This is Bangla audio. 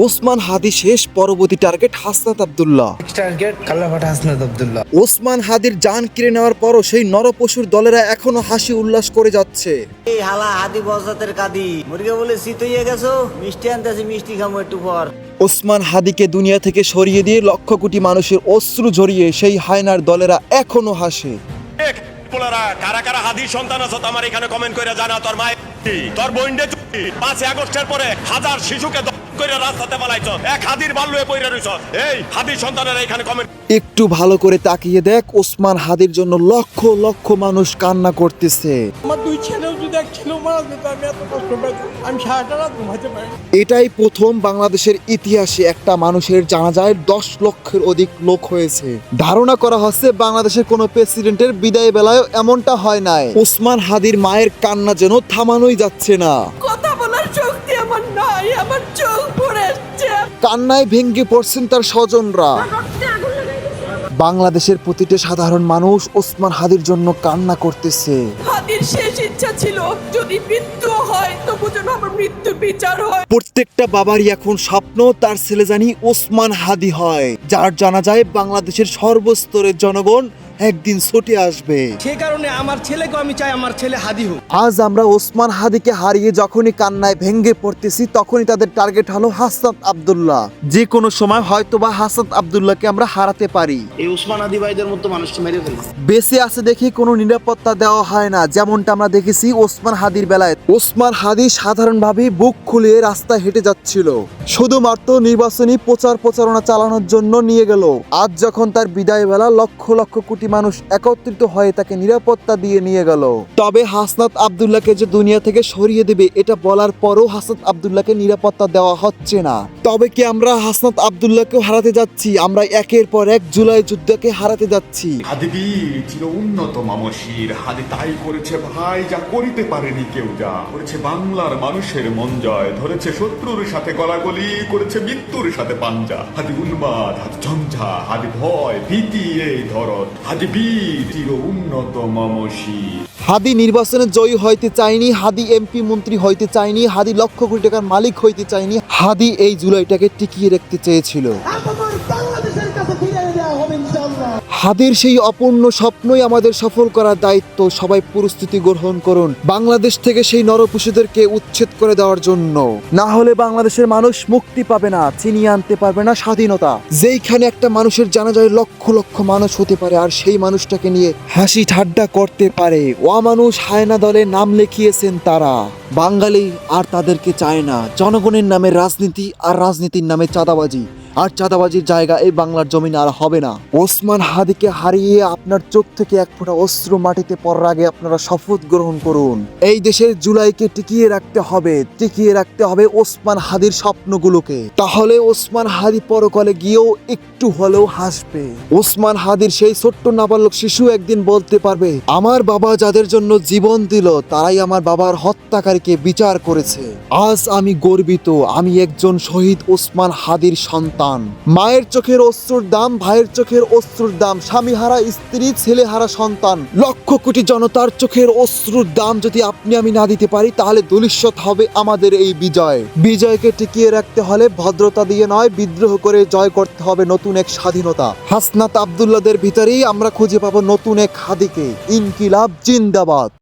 ওসমান হাদি শেষ, পরবর্তী টার্গেট হাসনাত আব্দুল্লাহ। ওসমান হাদির জান কেড়ে নেওয়ার পরও সেই নরপশুর দলেরা এখনো হাসি উল্লাস করে যাচ্ছে। এই হালা হাদি বজাতের কাদি মুরগে বলে শীত হয়ে গেছো, মিষ্টি আনতেছি, মিষ্টি খামো একটু পর। ওসমান হাদিকে দুনিয়া থেকে সরিয়ে দিয়ে লক্ষ কোটি মানুষের অশ্রু ঝরিয়ে সেই হায়নার দলেরা এখনো হাসে। কারা কারা হাদির সন্তান আছো আমার এখানে কমেন্ট করে জানা। তোর মায়ের তোর বোনডে 5 আগস্টের পরে হাজার শিশুকে করে রাস্তাতে পালাইছ, এক হাদির বাল্যে পইরা রইছ। এই হাদির সন্তানেরা এখানে কমেন্ট একটু ভালো করে তাকিয়ে দেখ, ওসমান হাদির জন্য লক্ষ লক্ষ মানুষ কান্না করতেছে। আমার দুই ছেলেও যদি এক ছেলেও মারা যেত আমি এত কষ্ট পাইতাম, আমি সারাটা রাত ঘুমাতে পারি। এটাই প্রথম বাংলাদেশের ইতিহাসে একটা মানুষের জানাজায় 10 লক্ষের অধিক লোক হয়েছে। ধারণা করা হচ্ছে বাংলাদেশের কোনো প্রেসিডেন্টের বিদায় বেলায় এমনটা হয় নাই। ওসমান হাদির মায়ের কান্না যেন থামানোই যাচ্ছে না। কথা বলার শক্তি আমার নাই, আমার চোখ পড়ে আসছে। কান্নায় ভেঙে পড়ছেন তার স্বজনরা। বাংলাদেশের প্রতিটি সাধারণ মানুষ ওসমান হাদির জন্য কান্না করতেছে। হাদির শেষ ইচ্ছা ছিল যদি মৃত্যু হয় তবু যেন আমার মৃত্যুর বিচার হয়। প্রত্যেকটা বাবারই এখন স্বপ্ন তার ছেলে জানি ওসমান হাদি হয়, যার জানাজায় বাংলাদেশের সর্বস্তরের জনগণ একদিন ছুটে আসবে। সে কারণে আমার ছেলেকে আমি চাই আমার ছেলে হাদি হোক। আজ আমরা ওসমান হাদিকে হারিয়ে যখনই কান্নায় ভেঙে পড়তেছি, তখনই তাদের টার্গেট হলো হাসনাত আব্দুল্লাহ। যে কোনো সময় হয়তোবা হাসনাত আব্দুল্লাহকে আমরা হারাতে পারি। এই ওসমান হাদি ভাইদের মতো মানুষকে মেরে ফেলছে। বেঁচে আছে দেখে কোনো নিরাপত্তা দেওয়া হয় না, যেমনটা আমরা দেখেছি ওসমান হাদির বেলায়। ওসমান হাদি সাধারণভাবে বুক খুলিয়ে রাস্তায় হেঁটে যাচ্ছিল, শুধুমাত্র নির্বাচনী প্রচারণা চালানোর জন্য নিয়ে গেল। আজ যখন তার বিদায় বেলা, লক্ষ লক্ষ কোটি মানুষ একত্রিত হয়ে তাকে নিরাপত্তা দিয়ে নিয়ে গেল। তবে হাসনাত আব্দুল্লাহকে যে দুনিয়া থেকে সরিয়ে দেবে এটা বলার পরও হাসনাত আব্দুল্লাহকে নিরাপত্তা দেওয়া হচ্ছে না। তবে কি আমরা হাসনাত আব্দুল্লাহকেও হারাতে যাচ্ছি? আমরা একের পর এক জুলাই যুদ্ধকে হারাতে যাচ্ছি। হাদিবীর চির উন্নত মামশির হাদি তাই করেছে ভাই যা করিতে পারেনি কেউ, যা করেছে বাংলার মানুষের মন জয়, ধরেছে শত্রুর সাথে গলাগলি, করেছে মৃত্যুর সাথে পাঞ্জা। হাদি উন্মাদ, হাদি ঝঞ্ঝা, হাদি ভয় ভীতি এই ধরত, হাদি বীর চির উন্নত মামশির। হাদি নির্বাচনে জয়ী হইতে চায়নি, হাদি এমপি মন্ত্রী হইতে চায়নি, হাদি লক্ষ কোটি টাকার মালিক হইতে চায়নি। হাদি এই জুলাইটাকে টিকিয়ে রাখতে চেয়েছিল। হাদির সেই অপূর্ণ স্বপ্নই আমাদের সফল করার দায়িত্ব। সবাই প্রস্তুতি গ্রহণ করুন বাংলাদেশ থেকে সেই নরপশুদেরকে উচ্ছেদ করে দেওয়ার জন্য। না হলে বাংলাদেশের মানুষ মুক্তি পাবে না, ছিনিয়ে আনতে পারবে না স্বাধীনতা। যেইখানে একটা মানুষের জানাজায় লক্ষ লক্ষ মানুষ হতে পারে আর সেই মানুষটাকে নিয়ে হাসি ঠাট্টা করতে পারে, মানুষ হায়না দলে নাম লিখিয়েছেন তারা। বাঙালি আর তাদেরকে চায় না। জনগণের নামে রাজনীতি আর রাজনীতির নামে চাঁদাবাজি, আর চাঁদাবাজির জায়গা এই বাংলার জমিন আর হবে না। ওসমান হাদিকে হারিয়ে আপনার চোখ থেকে এক ফোঁটা অশ্রু মাটিতে পড়ার আগে আপনারা শপথ গ্রহণ করুন। এই দেশের জুলাইকে টিকিয়ে রাখতে হবে ওসমান হাদির স্বপ্নগুলোকে। তাহলে ওসমান হাদি পরকালে গিয়েও একটু হলেও হাসবে। ওসমান হাদির সেই ছোট্ট নাবালক শিশু একদিন বলতে পারবে, আমার বাবা যাদের জন্য জীবন দিল তারাই আমার বাবার হত্যাকারীকে বিচার করেছে। আজ আমি গর্বিত, আমি একজন শহীদ ওসমান হাদির সন্তান। মায়ের চোখের অশ্রুর দাম, ভাইয়ের চোখের অশ্রুর দাম, স্বামী হারা স্ত্রী, ছেলে হারা সন্তান, লক্ষ কোটি জনতার চোখের অশ্রুর দাম যদি আপনি আমি না দিতে পারি, তাহলে ধূলিসাৎ হবে আমাদের এই বিজয়। বিজয়কে টিকিয়ে রাখতে হলে ভদ্রতা দিয়ে নয়, বিদ্রোহ করে জয় করতে হবে নতুন এক স্বাধীনতা। হাসনাত আব্দুল্লাহদের ভিতরেই আমরা খুঁজে পাবো নতুন এক হাদিকে। ইনকিলাব জিন্দাবাদ।